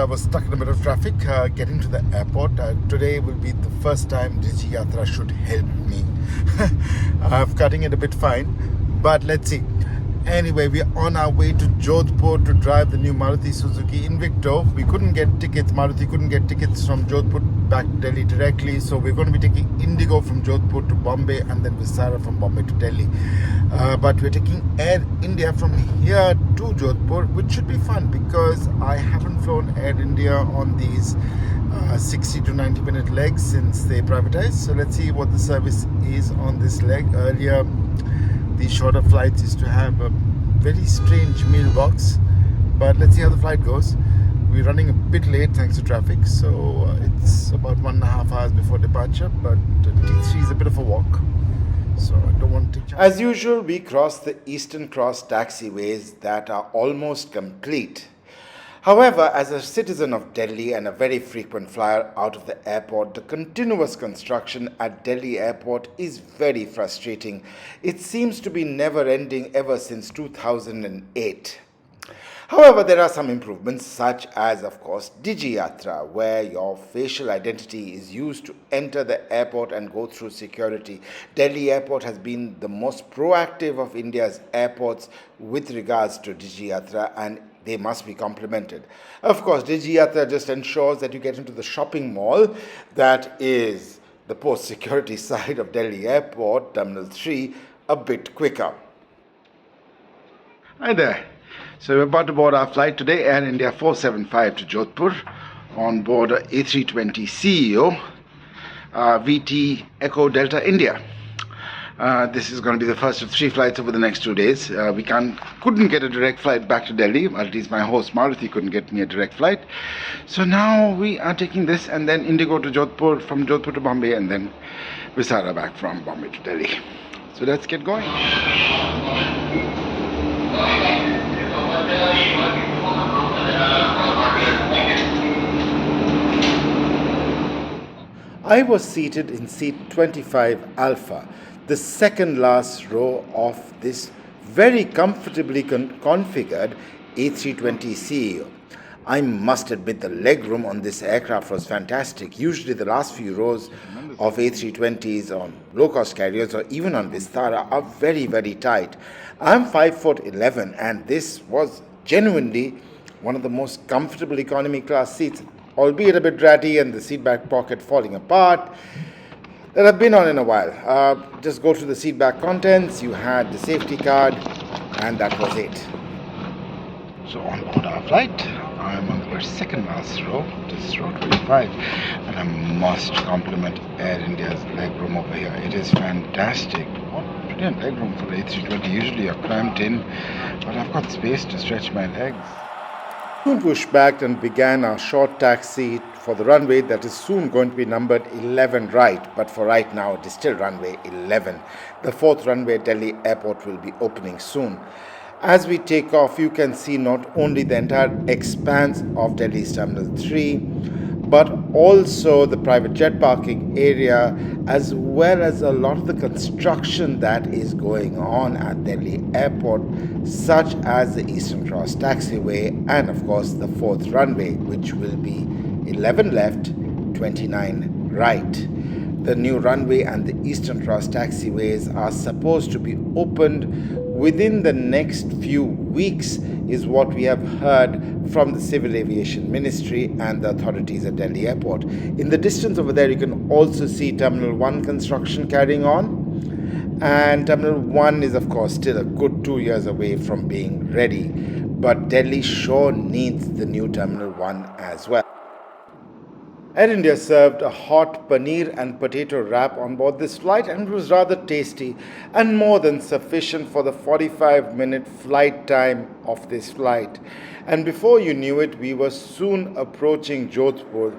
was stuck in a bit of traffic getting to the airport. Today will be the first time Digi Yatra should help me. I'm cutting it a bit fine, but let's see. Anyway, we're on our way to Jodhpur to drive the new Maruti Suzuki Invicto. We couldn't get tickets, Maruti couldn't get tickets from Jodhpur back to Delhi directly, so we're going to be taking IndiGo from Jodhpur to Bombay and then Vistara from Bombay to Delhi. But we're taking Air India from here to Jodhpur, which should be fun because I haven't flown Air India on these 60 to 90 minute legs since they privatized. So let's see what the service is on this leg. Earlier, these shorter flights used to have a very strange meal box, but let's see how the flight goes. We're running a bit late thanks to traffic, so it's about 1.5 hours before departure, but T3 is a bit of a walk, so I don't want to take chances. As usual, we cross the Eastern Cross taxiways that are almost complete. However, as a citizen of Delhi and a very frequent flyer out of the airport, the continuous construction at Delhi Airport is very frustrating. It seems to be never-ending ever since 2008. However, there are some improvements such as, of course, Digi Yatra, where your facial identity is used to enter the airport and go through security. Delhi Airport has been the most proactive of India's airports with regards to Digi Yatra, and they must be complimented. Of course, Digi Yatra just ensures that you get into the shopping mall that is the post-security side of Delhi Airport, Terminal 3, a bit quicker. Hi there. So we're about to board our flight today, Air India 475 to Jodhpur, on board A320ceo VT Echo Delta India. This is going to be the first of 3 flights over the next 2 days. We couldn't get a direct flight back to Delhi, or at least my host Maruti couldn't get me a direct flight. So now we are taking this and then IndiGo to Jodhpur, from Jodhpur to Bombay, and then Vistara back from Bombay to Delhi. So let's get going. I was seated in seat 25 Alpha, the second last row of this very comfortably configured A320ceo. I must admit the legroom on this aircraft was fantastic. Usually the last few rows of A320s on low-cost carriers or even on Vistara are very, very tight. I'm 5'11" and this was genuinely one of the most comfortable economy class seats, albeit a bit ratty and the seat back pocket falling apart, that I've been on in a while. Just go to the seat back contents, you had the safety card, and that was it. So on board our flight, I'm on the second last row, this is row 25, and I must compliment Air India's legroom over here. It is fantastic. What brilliant legroom for the A320. Usually you're cramped in, but I've got space to stretch my legs. Soon pushed back and began our short taxi for the runway that is soon going to be numbered 11 right, but for right now it is still runway 11. The 4th runway at Delhi Airport will be opening soon. As we take off, you can see not only the entire expanse of Delhi's Terminal 3, but also the private jet parking area, as well as a lot of the construction that is going on at Delhi Airport, such as the Eastern Cross taxiway and of course the 4th runway, which will be 11 left, 29 right. The new runway and the Eastern Cross taxiways are supposed to be opened within the next few weeks, is what we have heard from the Civil Aviation Ministry and the authorities at Delhi Airport. In the distance over there, you can also see Terminal 1 construction carrying on. And Terminal 1 is, of course, still a good 2 years away from being ready. But Delhi sure needs the new Terminal 1 as well. Air India served a hot paneer and potato wrap on board this flight, and it was rather tasty and more than sufficient for the 45-minute flight time of this flight. And before you knew it, we were soon approaching Jodhpur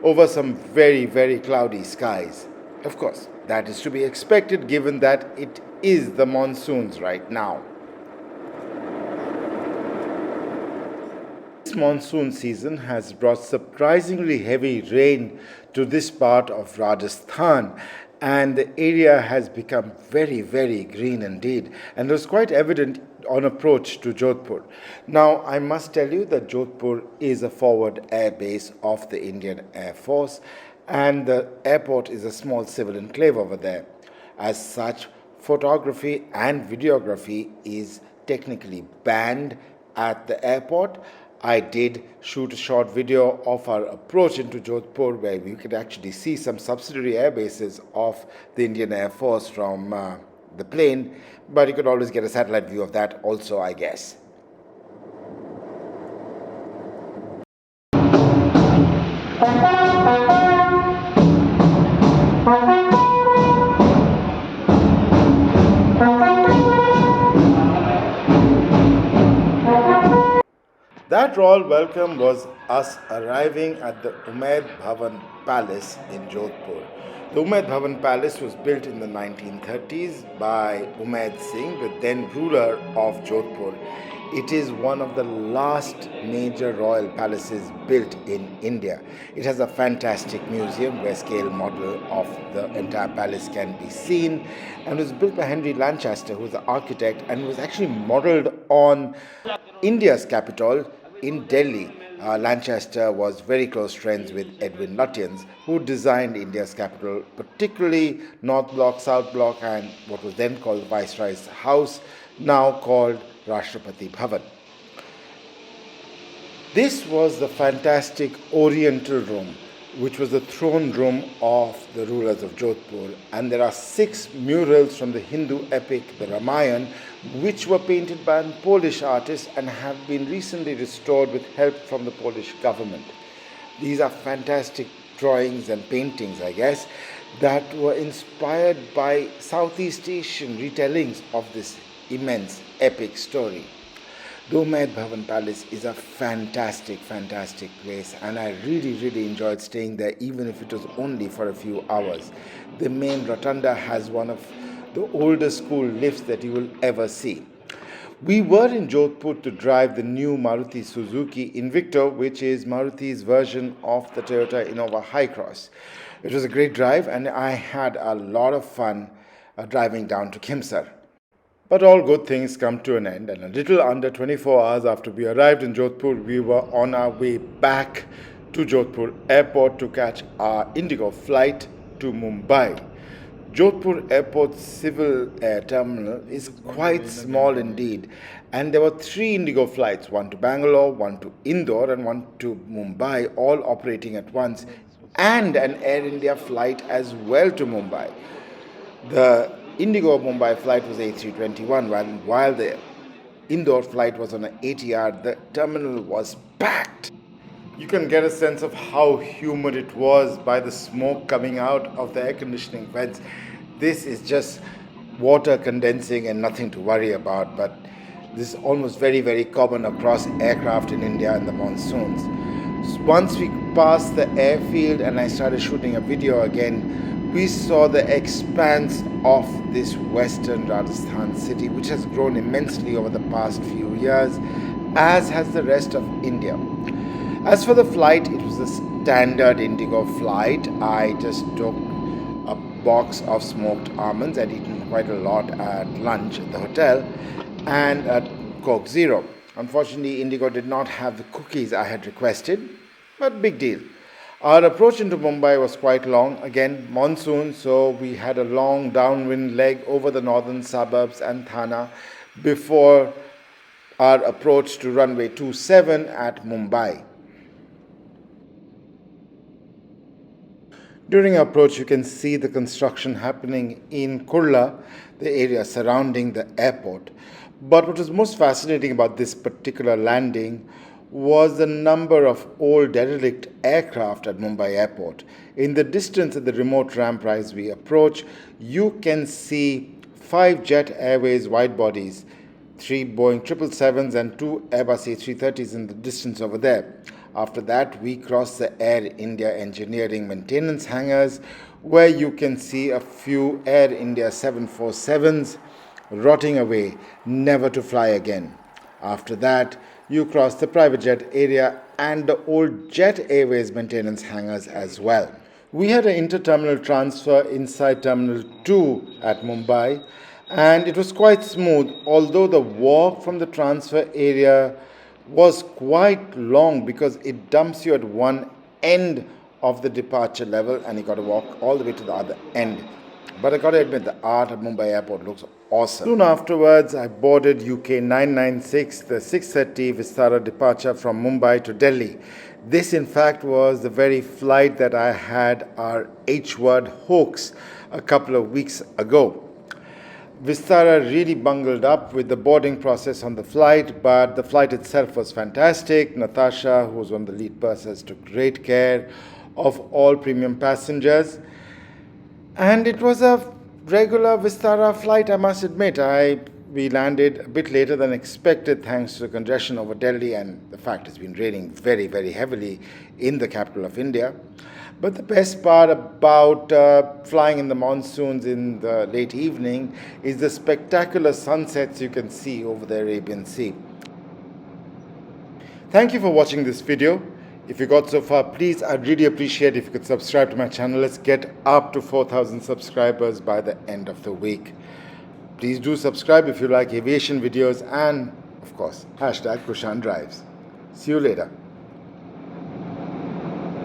over some very, very cloudy skies. Of course, that is to be expected given that it is the monsoons right now. This monsoon season has brought surprisingly heavy rain to this part of Rajasthan, and the area has become very, very green indeed. And it was quite evident on approach to Jodhpur. Now, I must tell you that Jodhpur is a forward air base of the Indian Air Force, and the airport is a small civil enclave over there. As such, photography and videography is technically banned at the airport. I did shoot a short video of our approach into Jodhpur where we could actually see some subsidiary air bases of the Indian Air Force from the plane, but you could always get a satellite view of that also, I guess. That royal welcome was us arriving at the Umaid Bhavan Palace in Jodhpur. The Umaid Bhavan Palace was built in the 1930s by Umaid Singh, the then ruler of Jodhpur. It is one of the last major royal palaces built in India. It has a fantastic museum where scale model of the entire palace can be seen, and was built by Henry Lanchester, who was the architect, and was actually modeled on India's capital in Delhi. Lanchester was very close friends with Edwin Lutyens, who designed India's capital, particularly North Block, South Block, and what was then called Viceroy's House, now called Rashtrapati Bhavan. This was the fantastic Oriental room, which was the throne room of the rulers of Jodhpur, and there are 6 murals from the Hindu epic, the Ramayana, which were painted by a Polish artist and have been recently restored with help from the Polish government. These are fantastic drawings and paintings, I guess, that were inspired by Southeast Asian retellings of this immense epic story. The Umaid Bhavan Palace is a fantastic place, and I really enjoyed staying there, even if it was only for a few hours. The main rotunda has one of the oldest school lifts that you will ever see. We were in Jodhpur to drive the new Maruti Suzuki Invicto, which is Maruti's version of the Toyota Innova Hi-Cross. It was a great drive, and I had a lot of fun driving down to Kimsar. But all good things come to an end, and a little under 24 hours after we arrived in Jodhpur, we were on our way back to Jodhpur Airport to catch our IndiGo flight to Mumbai. Jodhpur Airport's civil air terminal is quite small indeed, and there were 3 IndiGo flights, one to Bangalore, one to Indore, and one to Mumbai, all operating at once, and an Air India flight as well to Mumbai. The IndiGo Mumbai flight was A321, while the Indore flight was on an ATR. The terminal was packed. You can get a sense of how humid it was by the smoke coming out of the air conditioning vents. This is just water condensing and nothing to worry about, but this is almost very common across aircraft in India in the monsoons. Once we passed the airfield and I started shooting a video again, we saw the expanse of this western Rajasthan city, which has grown immensely over the past few years, as has the rest of India. As for the flight, it was a standard IndiGo flight. I just took a box of smoked almonds. I'd eaten quite a lot at lunch at the hotel, and a Coke Zero. Unfortunately, IndiGo did not have the cookies I had requested, but big deal. Our approach into Mumbai was quite long. Again, monsoon, so we had a long downwind leg over the northern suburbs and Thane before our approach to runway 27 at Mumbai. During our approach, you can see the construction happening in Kurla, the area surrounding the airport. But what was most fascinating about this particular landing was the number of old derelict aircraft at Mumbai Airport. In the distance at the remote ramp as we approach, you can see 5 Jet Airways wide bodies, 3 Boeing 777s and 2 Airbus A330s in the distance over there. After that, we cross the Air India engineering maintenance hangars, where you can see a few Air India 747s rotting away, never to fly again. After that, you cross the private jet area and the old Jet Airways maintenance hangars as well. We had an inter-terminal transfer inside Terminal 2 at Mumbai. and it was quite smooth, although the walk from the transfer area was quite long because it dumps you at one end of the departure level and you got to walk all the way to the other end. But I got to admit, the art of Mumbai Airport looks awesome. Soon afterwards, I boarded UK 996, the 6:30 Vistara departure from Mumbai to Delhi. This, in fact, was the very flight that I had our H-word hoax a couple of weeks ago. Vistara really bungled up with the boarding process on the flight, but the flight itself was fantastic. Natasha, who was one of the lead pursers, took great care of all premium passengers. And it was a regular Vistara flight, I must admit. We landed a bit later than expected thanks to the congestion over Delhi and the fact it's been raining very, very heavily in the capital of India. But the best part about flying in the monsoons in the late evening is the spectacular sunsets you can see over the Arabian Sea. Thank you for watching this video. If you got so far, please, I'd really appreciate if you could subscribe to my channel. Let's get up to 4,000 subscribers by the end of the week. Please do subscribe if you like aviation videos and, of course, #Kushan Drives. See you later.